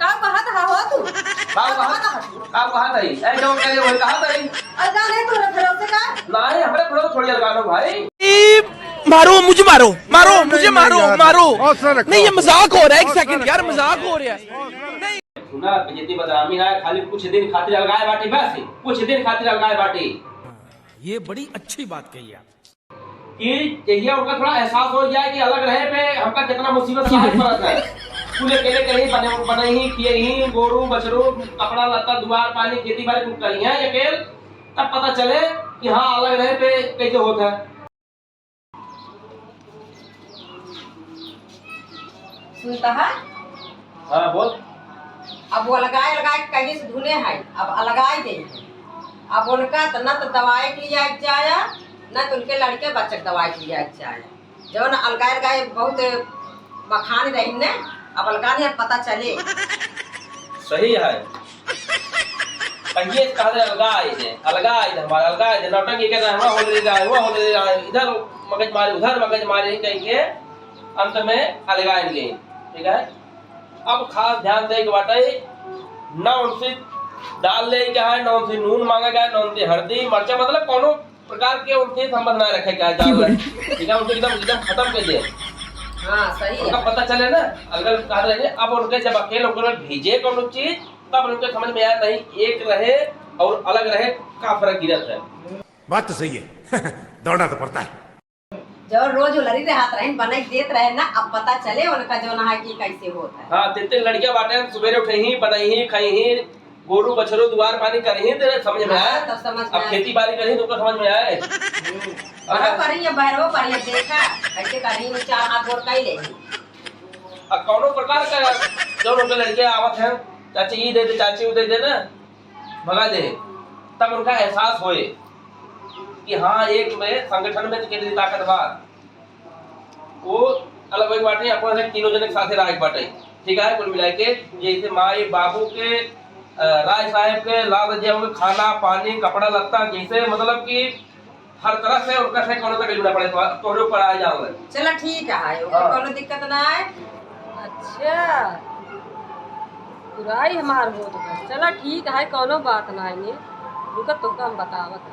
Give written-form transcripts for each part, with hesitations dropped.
का कहत हा हो तू का कहा था ए जो कह वो कहा था अलगा नहीं तोरे भरोसे का नहीं हमरे थोड़ा थोड़ी अलगा लो भाई मारो मुझे मारो मारो मुझे मारो मारो नहीं ये मजाक हो रहा है। एक सेकंड यार मजाक हो रहा है। सुना बेइज्जती बदनामी है खाली कुछ दिन खातिर अलगाए बाटी बस कुछ दिन खातिर अलगाए बाटी ये बड़ी अच्छी बात कही आप कि चाहिए उनका थोड़ा एहसास हो जाए कि अलग रहे पे हमका कितना मुसीबत का फर्क है पूरे अकेले कहीं बने ही किए ही गोरू बछरू कपड़ा लत्ता दुआर पानी खेती बाड़ी कुछ करी है अकेले तब पता चले कि हाँ अलग रहे पे कैसे होता है। सुनता है हाँ बोल अब वो लगाए लगाए कहीं से धुने है अब अलगाई दे अब उनका तो न तो दवाई के लिए जाया न तो उनके लड़के बच्चे दवाई के लिए जाया जो न अलगाए लगाए बहुत बखान रही ने अब अलगाने पता चले सही है पहले कहा अलगाए दे हमारा अलगाए दे नौटंकी कहता है हो ले रहा है वो हो ले रहा है इधर मगज मारे उधर मगज मारे कहीं के अंत में अलगाएंगे ठीक है। अब खास ध्यान दे बाटे न उनसे डाल ले क्या है न उनसे नून मांगा गया न उनसे हल्दी मिर्चा मतलब कोनो प्रकार के उनसे संबंध ना रखे क्या है ठीक है उनको एकदम एकदम खत्म कर दिए। हाँ सही उनका है पता चले ना अलग कहा रहे अब उनके जब अकेले उनको भेजे कोनो चीज तब उनके समझ में आया नहीं एक रहे और अलग रहे का फर्क गिरत है। बात तो सही है दौड़ना तो पड़ता है जो रोज लड़ी रहत रहे बनाई देत रहे ना अब पता चले उनका जो ना कि कैसे होता है। हाँ तीन लड़कियां बाटे सुबह उठे ही बनाई ही खाई ही गोरू बछरू दुआर पानी कर ही तेरे समझ में आया तब समझ में अब खेती बाड़ी करी तो समझ में आए बड़ा करिए बहरो करिए देखा कैसे करी चार हाथ गोर कई ले अब कौनो प्रकार का जो उनके लड़के आवत हैं चाची ये दे दे चाची वो दे दे ना भगा दे तब उनका एहसास होए कि हाँ एक में संगठन में कितनी ताकतवर वो अलग अलग बाटे अपन तीनों जने साथे रह बाटे ठीक है कुल मिला के जैसे माई बाबू के राय साहब के लाल जी के खाना पानी कपड़ा लत्ता जैसे मतलब कि हर तरह से उनका से कोनो तकलीफ ना पड़े तोरे ऊपर आ जाओगे चलो ठीक है कोनो दिक्कत ना है। अच्छा बुराई हमार हो तो चलो ठीक है कोनो बात ना है उनका तो हम बतावत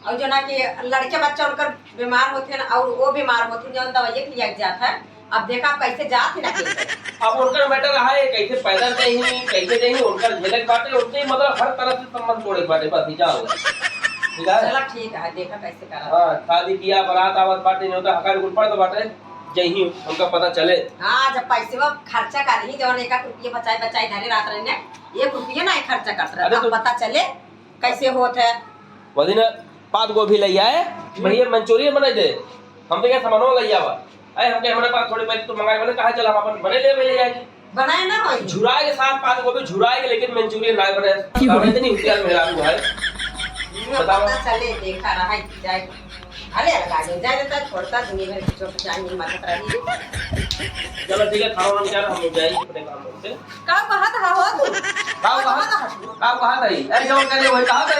और जो ना कि लड़के बच्चा उनकर बीमार होते हैं और वो बीमार होते हैं जो दवाई के लिए जाता है अब देखा कैसे जात ही ना अब उनका मैटर रहा है कैसे पैदल नहीं कैसे नहीं उनका झलक बाटे उनसे मतलब हर तरह से संबंध तोड़े बाटे बस जा होगा ठीक है चलो ठीक है देखा कैसे करा हां शादी किया बारात आवत बाटे नहीं होता हकार गुल पड़ तो बाटे जही उनका पता चले हां जब पैसे वो खर्चा कर ही जवन 1 रुपया बचाई धरे रात रहे ने 1 रुपया ना खर्चा करत रहे तो पता चले कैसे होत है वदिन पात गोभी ले आए भैया मंचूरियन बना दे हम तो क्या सामानो ले आवा अरे हमके हमारे पास थोड़े पैसे तो मंगाए बोले कहा चला हम अपन बने ले जाएंगे बनाए ना होई झुराए के साथ पात गोभी झुराएंगे लेकिन मंचूरियन ना बने हमें तो नहीं होशियार मेरा हुआ है पता चले देखा रहा है जाए अरे लगा दे जाए देता छोड़ता दुनिया में जो चाहिए मत रही चलो ठीक है खाओ हम क्या हम जाए अपने काम से का कहत हा हो तू का कहा था ए जो करे वही कहा था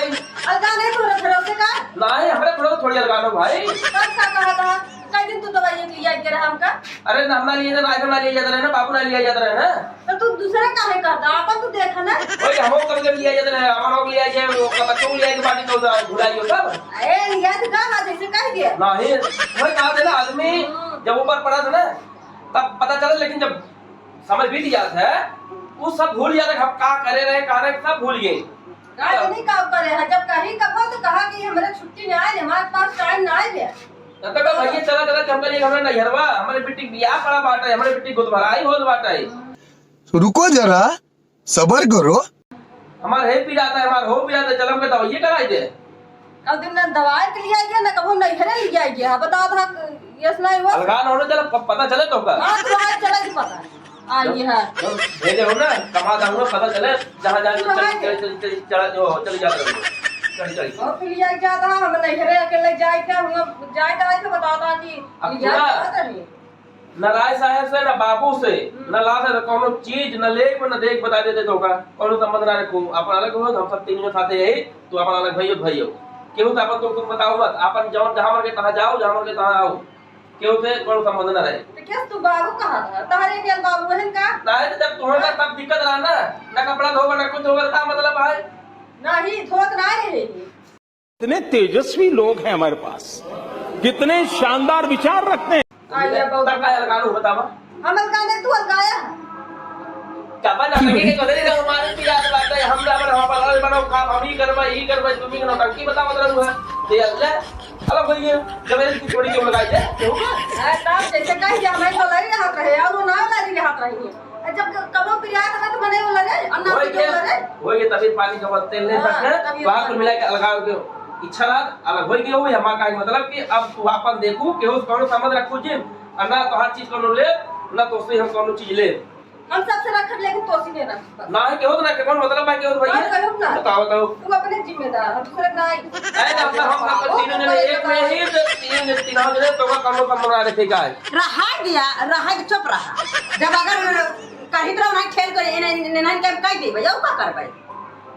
अलगा नहीं तोरे भरोसे का नहीं हमरे थोड़ा थोड़ी अलगा लो भाई कब का कहा था कई दिन तू दवाई के लिए के रहा हमका अरे ना हमारा लिए ना ना लिए जाता रहे ना बाबू ना लिए जाता रहे ना तो तू दूसरा काहे करता अपन तू देखा ना ओए हमो कभी लिए जाता रहे हमारा को लिए जाए वो का बच्चों को लिए के पार्टी तो भुलाइयो सब ए लिया तो का हाथ ऐसे कह दिया नहीं वही कहा था ना आदमी जब ऊपर पड़ा था ना तब पता चला लेकिन जब समझ बीत जाता है वो सब भूल जाता हम का करे रहे कहा रहे सब भूल गए का नहीं का करे है जब कहीं कहो तो कहा कि हमारे छुट्टी ना आए हमारे पास टाइम ना आए तब तक भैया चला चला हम कहिए हमरा नैहरवा हमारे बेटी बियाह पड़ा बाटा है हमारे बेटी गोद भराई होत बाटा है रुको जरा सबर करो हमारे है पी जाता है हमारे हो पी जाता है चल हम कहता ये कराई दे कल दिन ना दवाई के लिए आइए ना कहो नहीं हरे लिए आइए बता था यस नहीं हुआ अलगान होने चला पता चले तो का हां तो आज चला ही पता आइए है भेजे हो ना कमा दूंगा पता चले जहां चल जाता है चल और फिर लिया जाता हम नहीं हरे अकेले जाए क्या हम जाए दवाई तो बताता कि लिया जाता नहीं न राय साहब से न बाबू से न ला से कोनो चीज न लेख न देख बता देते तो का कोनो संबंध ना रखो अपन अलग हो हम सब तीनों साथे यही तो अपन अलग भइयो केहू तो अपन तो तुम बताओ मत अपन जवन जहां मर के तहां जाओ जहां मर के तहां आओ क्यों से कौन संबंध ना रहे तो क्या तू बाबू कहा था तहरे के बाबू है का नहीं तो जब तुम्हारा तब दिक्कत रहा ना कपड़ा धोगा ना कुछ होगा का मतलब है नहीं धोत ना रहे कितने तेजस्वी लोग हैं हमारे पास, कितने शानदार विचार रखते हैं। आइए बहुत तब का लगा लो बतावा हम अलगाने तू अलगाया कब ना लगे के करे ना हमारे की याद बात है हम ना पर बनाओ काम हम ही करवा तुम ही ना टंकी बता मतलब है ये अल्लाह अलग भैया जब इसकी थोड़ी क्यों लगाई है क्यों है तब जैसे कह जा मैं तो लड़ी हाथ रहे और वो ना लड़ी हाथ रही है जब कबो पिया था तो बने वाला रे अन्ना के वाला रे होई तभी पानी का तेल ले सकते वहां कुल मिला के अलगा के इच्छा अलग होई के होई हमारा का मतलब कि अब तू अपन देखू के उस कौन समझ रखू जिन अन्ना तो हर चीज कोनो ले ना तो से हम कोनो चीज ले हम सबसे रख लेकिन तोसी नहीं रख ना है केहो ना के कौन मतलब है केहो भैया बताओ तू अपने जिम्मेदार है दूसरे ना ऐ अपना हम सब तीनों ने एक में ही तीन जने तो का कम बना रखे का है रहा गया रहा चुप रहा जब अगर कहीं तरह ना खेल कर इन्हें नहीं कह दे भैया का कर भाई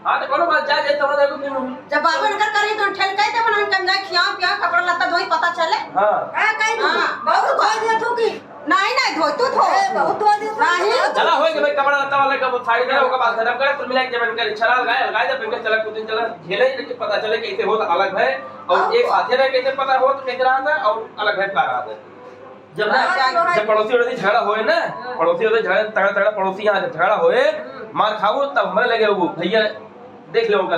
हां तो कोनो बात जा जाए तो देखो तीनों जब बाबू कर करी तो ठेल कह दे मन कम जा खिया पिया कपड़ा लत्ता धोई पता चले हां हां कह दे बाबू धो दिया तू की नहीं धो तू धो बहुत धो दिया नहीं चला होए कि भाई कपड़ा लत्ता वाले का साड़ी दे ओका बात खत्म कर कुल मिला के जब इनका छला लगाए जब इनका चला कुछ दिन चला झेले कि पता चले कैसे हो तो अलग है और एक साथे रह कैसे पता हो तो कैसे रहा था और अलग है का रहा था जब पड़ोसी वाले झगड़ा होए ना पड़ोसी वाले झगड़ा तगड़ा पड़ोसी यहाँ झगड़ा होए मार खाओ तब हमें लगे वो भैया देख लो उनका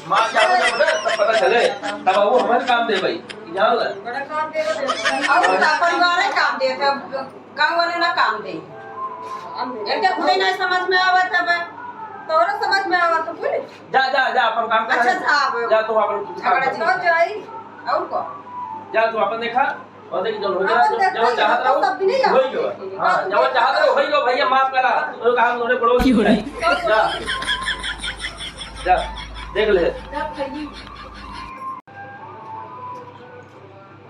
मार जाओ ना तब पता चले तब वो हमारे काम दे भाई जाओ बड़ा काम दे और परिवार है काम दे गांव वाले ना काम दे इनके खुद नहीं समझ में आवा तब तोरा समझ में आवा तो बोले जा अपन काम कर अच्छा जा तू अपन झगड़ा जाई और को जा तू अपन देखा और देख जो जो चाहत रहो होई गयो हां जो चाहत रहो होई गयो भैया माफ करा तो काम तोरे पड़ोसी हो जा जा देख ले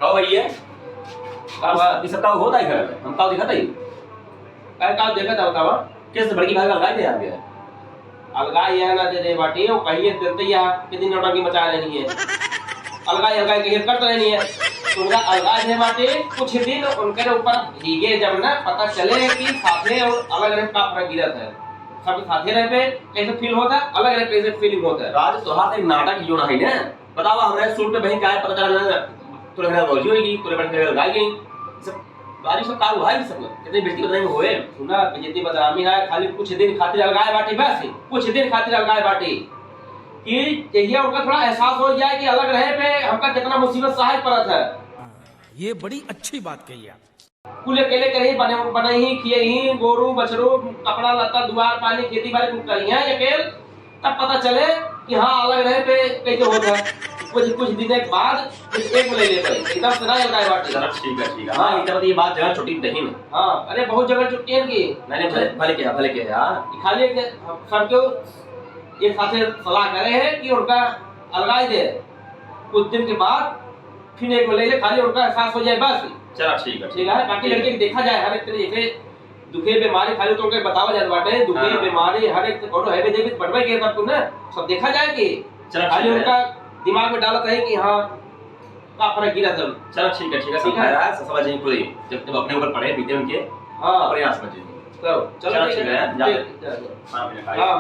आओ भैया बाबा इस सप्ताह होता है घर में हम काव दिखाता ही काय का देखा था बतावा कैसे बड़की भाग लगाए थे आ गया अलगाई है ना दे बाटी वो कहिए देते या कितनी नौटंकी मचा लेनी है अलगाई कहिए करते रहनी है तो उनका अलगाई है बाटी कुछ दिन उनके ऊपर भीगे जब ना पता चले कि साथे और अलग अलग का फर्क गिरा था सब साथे रह पे कैसे फील होता है अलग अलग कैसे फीलिंग होता है राज तोहार एक नाटक जो ना है ना बतावा हमरे सूट पे बहन का है पता चला ना तोरे घर रोजी होगी तोरे बन के लगाई गई सब बारिश का काम हुआ है सब कितनी बेइज्जती बताई होए सुना बेइज्जती बदनामी है खाली कुछ दिन खातिर अलगाए बाटी बस कुछ दिन खातिर अलगाए बाटी कि चाहिए उनका थोड़ा एहसास हो जाए कि अलग रहे पे हमका कितना मुसीबत सहाय पड़त है ये बड़ी अच्छी बात कही आप कुल अकेले करे बने ही किए ही गोरू बछरू कपड़ा लत्ता दुआर पानी खेती बाड़ी कुल करी है अकेले तब पता चले कि हाँ अलग रहे पे कैसे होता है कुछ दिन के बाद एक ले ले भाई एकदम से ना लगाए बाटी चलो ठीक है हां ये बात जगह छोटी नहीं है हां अरे बहुत जगह छुट्टी है की मैंने भले के यार खाली सबको एक साथे सलाह करे है कि उनका अलगाई दे कुछ दिन के बाद फिर एक ले ले खाली उनका एहसास हो जाए बस चलो ठीक है बाकी लड़के देखा जाए हर एक तरीके दुखे बीमारी खाली तो उनके बतावा जाए बाटे दुखे बीमारी हर एक कोनो है देवी बढ़वे के सब ने सब देखा जाए कि चलो खाली उनका दिमाग में डालत है कि हां का फर्क गिरा सब चलो ठीक है समझ रहा है समझ नहीं पूरी जब अपने ऊपर पड़े बीते उनके हां और यहां समझ चलो ठीक है हां